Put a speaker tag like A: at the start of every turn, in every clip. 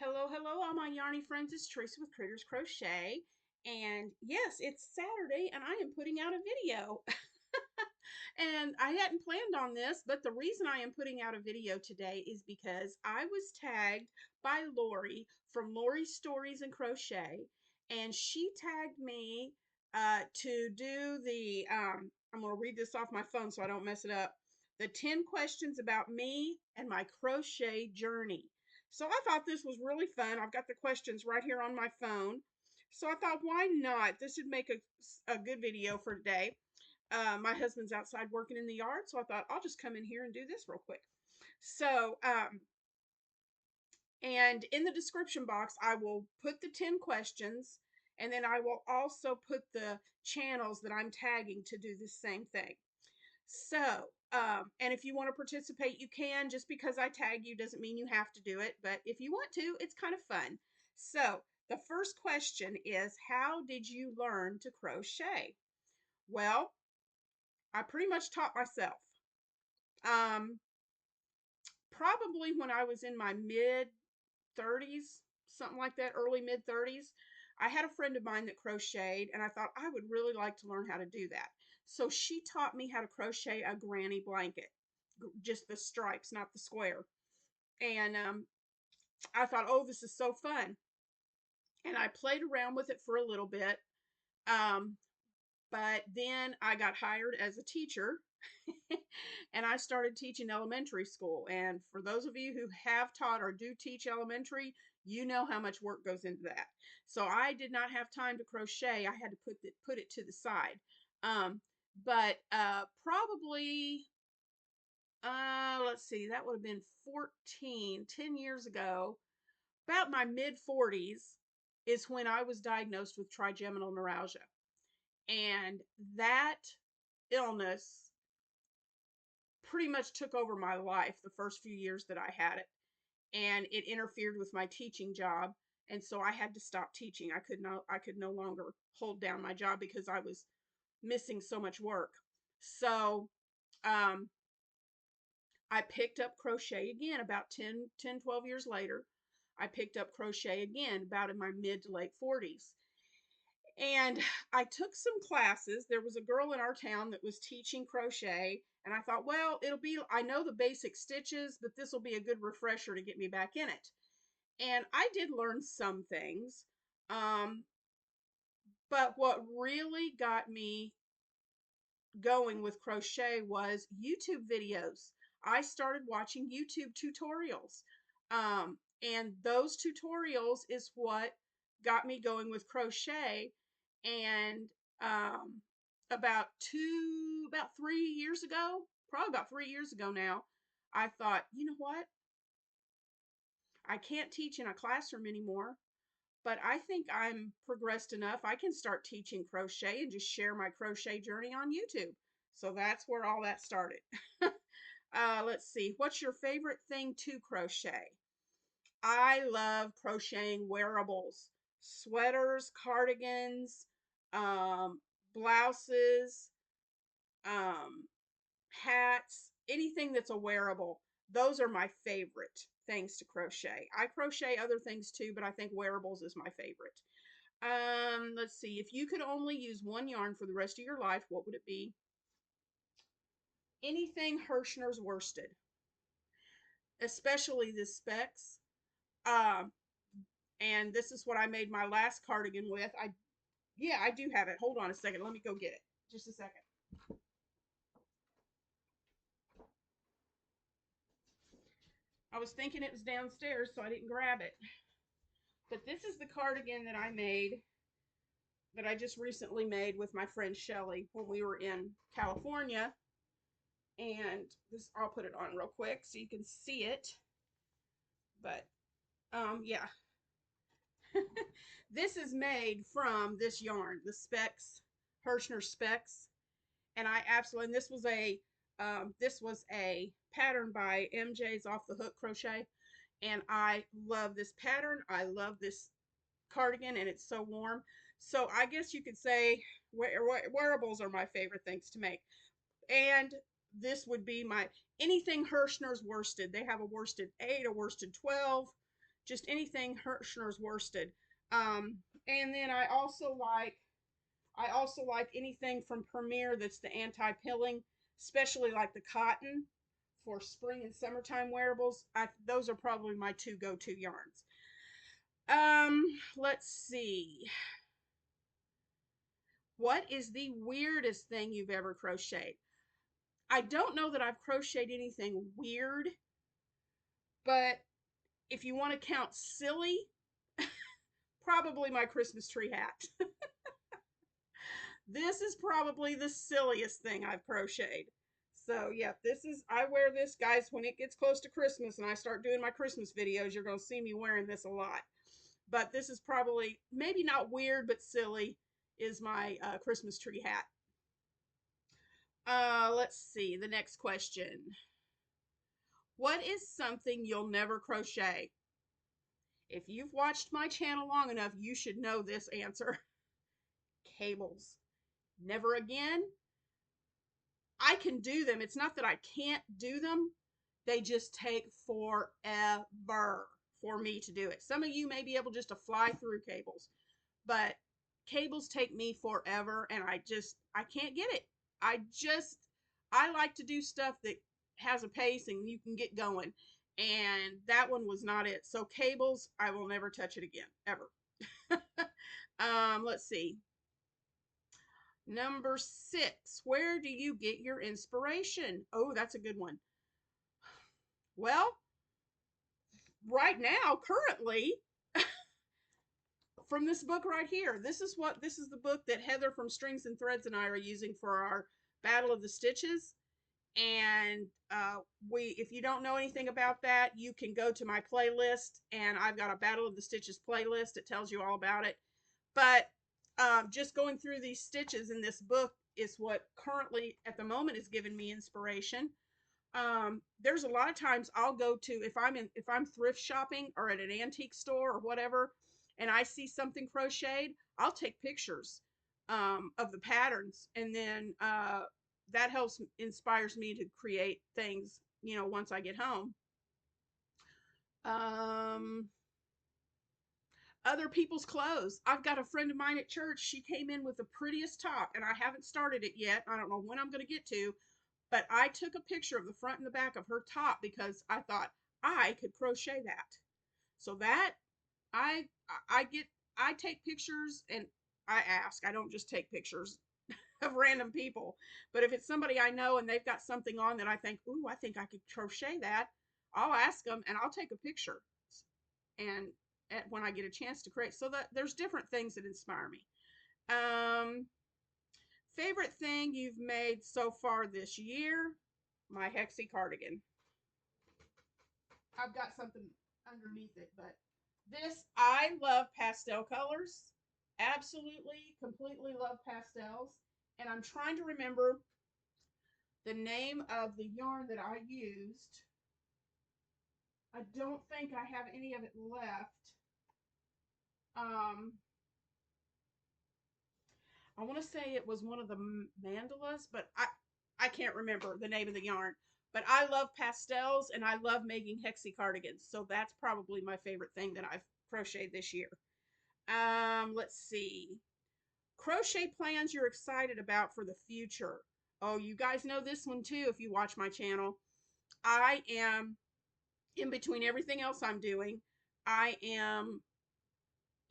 A: Hello, hello, all my yarny friends. It's Teresa with Critters Crochet. And yes, it's Saturday and I am putting out a video. And I hadn't planned on this, but the reason I am putting out a video today is because I was tagged by Lori from Lori's Stories and Crochet. And she tagged me to do I'm going to read this off my phone so I don't mess it up. The 10 questions about me and my crochet journey. So I thought this was really fun. I've got the questions right here on my phone. So I thought, why not? This would make a good video for today. My husband's outside working in the yard, so I thought I'll just come in here and do this real quick. So, and in the description box, I will put the 10 questions, and then I will also put the channels that I'm tagging to do the same thing. So, and if you want to participate, you can. Just because I tag you doesn't mean you have to do it, but if you want to, it's kind of fun. So, the first question is, how did you learn to crochet? Well, I pretty much taught myself. Um, Probably when I was in my mid 30s, something like that, early mid 30s. I had a friend of mine that crocheted, and I thought I would really like to learn how to do that. So she taught me how to crochet a granny blanket, just the stripes, not the square. And I thought, oh, this is so fun. And I played around with it for a little bit. Um, but then I got hired as a teacher and I started teaching elementary school. And for those of you who have taught or do teach elementary, you know how much work goes into that. So I did not have time to crochet. I had to put it to the side. But probably let's see, that would have been 10 years ago, about my mid 40s is when I was diagnosed with trigeminal neuralgia. And that illness pretty much took over my life the first few years that I had it. And it interfered with my teaching job. And so I had to stop teaching. I could no longer hold down my job because I was missing so much work. So um, I picked up crochet again about 12 years later. I picked up crochet again about in my mid to late 40s. And I took some classes. There was a girl in our town that was teaching crochet, and I thought, well, I know the basic stitches, but this will be a good refresher to get me back in it. And I did learn some things. Um, but what really got me going with crochet was YouTube videos. I started watching YouTube tutorials. And those tutorials is what got me going with crochet. And um, about 3 years ago, probably about 3 years ago now, I thought, you know what? I can't teach in a classroom anymore, but I think I'm progressed enough. I can start teaching crochet and just share my crochet journey on YouTube. So that's where all that started. Let's see. What's your favorite thing to crochet? I love crocheting wearables, sweaters, cardigans, um, blouses, um, hats, anything that's a wearable. Those are my favorite things to crochet. I crochet other things too, but I think wearables is my favorite. Let's see. If you could only use one yarn for the rest of your life, what would it be? Anything Hirschner's worsted, especially the specs. Um, and this is what I made my last cardigan with. Yeah, I do have it. Hold on a second. Let me go get it. Just a second. I was thinking it was downstairs, so I didn't grab it. But this is the cardigan that I made, that I just recently made with my friend Shelly when we were in California. And this, I'll put it on real quick so you can see it. But yeah. This is made from this yarn, the Specs, Hirschner Specs. And I absolutely, and this was a pattern by MJ's Off the Hook Crochet. And I love this pattern. I love this cardigan, and it's so warm. So I guess you could say wearables are my favorite things to make. And this would be my anything Hirschner's worsted. They have a worsted 8, a worsted 12, just anything Hirschner's worsted. And then I also like anything from Premier that's the anti-pilling, especially like the cotton for spring and summertime wearables. Those are probably my two go-to yarns. Let's see. What is the weirdest thing you've ever crocheted? I don't know that I've crocheted anything weird, but if you want to count silly, probably my Christmas tree hat. This is probably the silliest thing I've crocheted. So, yeah, I wear this, guys, when it gets close to Christmas and I start doing my Christmas videos, you're going to see me wearing this a lot. But this is probably, maybe not weird, but silly, is my Christmas tree hat. Let's see, the next question. What is something you'll never crochet? If you've watched my channel long enough, you should know this answer. Cables. Never again. I can do them. It's not that I can't do them. They just take forever for me to do it. Some of you may be able just to fly through cables, but cables take me forever and I can't get it. I like to do stuff that has a pace and you can get going. And that one was not it. So cables, I will never touch it again, ever. Let's see. Number 6, where do you get your inspiration? Oh, that's a good one. Well, right now, currently, from this book right here. This is the book that Heather from Strings and Threads and I are using for our Battle of the Stitches. And if you don't know anything about that, you can go to my playlist, and I've got a Battle of the Stitches playlist. It tells you all about it. But just going through these stitches in this book is what currently at the moment is giving me inspiration. There's a lot of times I'll go to, if I'm thrift shopping or at an antique store or whatever, and I see something crocheted, I'll take pictures of the patterns, and then that inspires me to create things, once I get home. Other people's clothes. I've got a friend of mine at church. She came in with the prettiest top, and I haven't started it yet. I don't know when I'm going to get to, but I took a picture of the front and the back of her top because I thought I could crochet that. So that I take pictures, and I ask. I don't just take pictures of random people. But if it's somebody I know and they've got something on that I think, ooh, I think I could crochet that, I'll ask them and I'll take a picture. And when I get a chance to create, so that there's different things that inspire me. Favorite thing you've made so far this year? My Hexie cardigan. I've got something underneath it, but I love pastel colors. Absolutely, completely love pastels. And I'm trying to remember the name of the yarn that I used. I don't think I have any of it left. I want to say it was one of the mandalas, but I can't remember the name of the yarn. But I love pastels and I love making Hexie cardigans. So that's probably my favorite thing that I've crocheted this year. Let's see. Crochet plans you're excited about for the future. Oh, you guys know this one too if you watch my channel. I am, in between everything else I'm doing, I am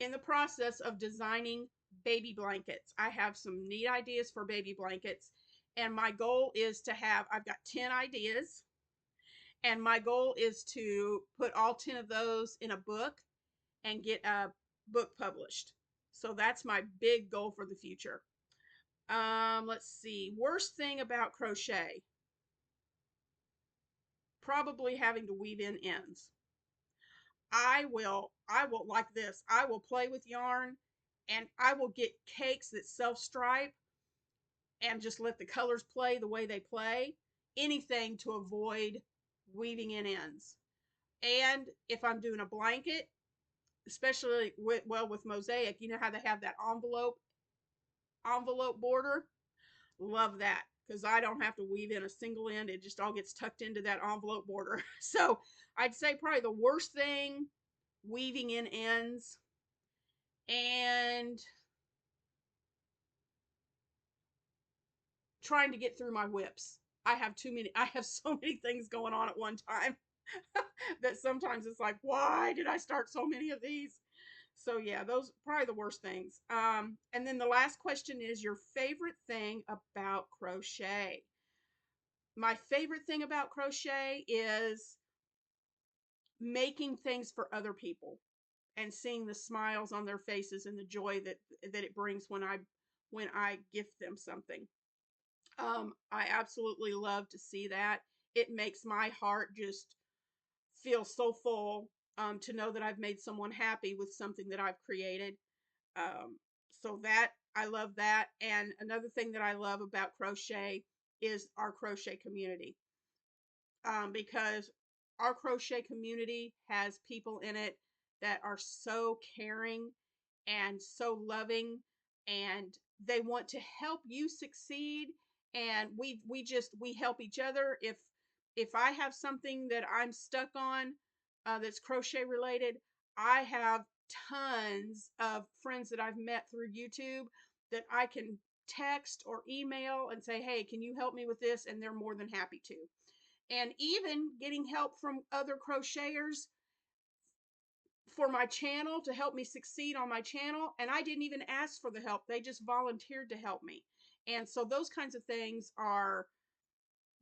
A: in the process of designing baby blankets. I have some neat ideas for baby blankets, and my goal is to have, I've got 10 ideas, and my goal is to put all 10 of those in a book and get a book published. So that's my big goal for the future. Let's see. Worst thing about crochet. Probably having to weave in ends. I will like this. I will play with yarn and I will get cakes that self-stripe and just let the colors play the way they play. Anything to avoid weaving in ends. And if I'm doing a blanket, especially with mosaic, you know how they have that envelope border? Love that, because I don't have to weave in a single end. It just all gets tucked into that envelope border. So I'd say probably the worst thing weaving in ends, and trying to get through my whips. I have so many things going on at one time that sometimes it's like, why did I start so many of these? So yeah, those are probably the worst things. And then the last question is your favorite thing about crochet. My favorite thing about crochet is making things for other people and seeing the smiles on their faces and the joy that it brings when I gift them something. I absolutely love to see that. It makes my heart just feel so full, to know that I've made someone happy with something that I've created. Um, so that I love that. And another thing that I love about crochet is our crochet community, because our crochet community has people in it that are so caring and so loving, and they want to help you succeed. And we help each other. If I have something that I'm stuck on, that's crochet related, I have tons of friends that I've met through YouTube that I can text or email and say, hey, can you help me with this? And they're more than happy to. And even getting help from other crocheters for my channel to help me succeed on my channel. And I didn't even ask for the help, they just volunteered to help me. And so those kinds of things are,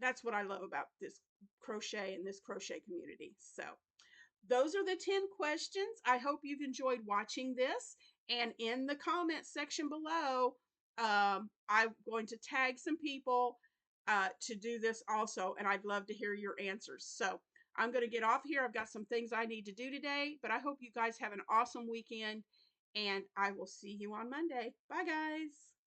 A: that's what I love about this crochet and this crochet community. So those are the 10 questions. I hope you've enjoyed watching this. And in the comments section below, I'm going to tag some people to do this also. And I'd love to hear your answers. So I'm going to get off here. I've got some things I need to do today, but I hope you guys have an awesome weekend. And I will see you on Monday. Bye, guys.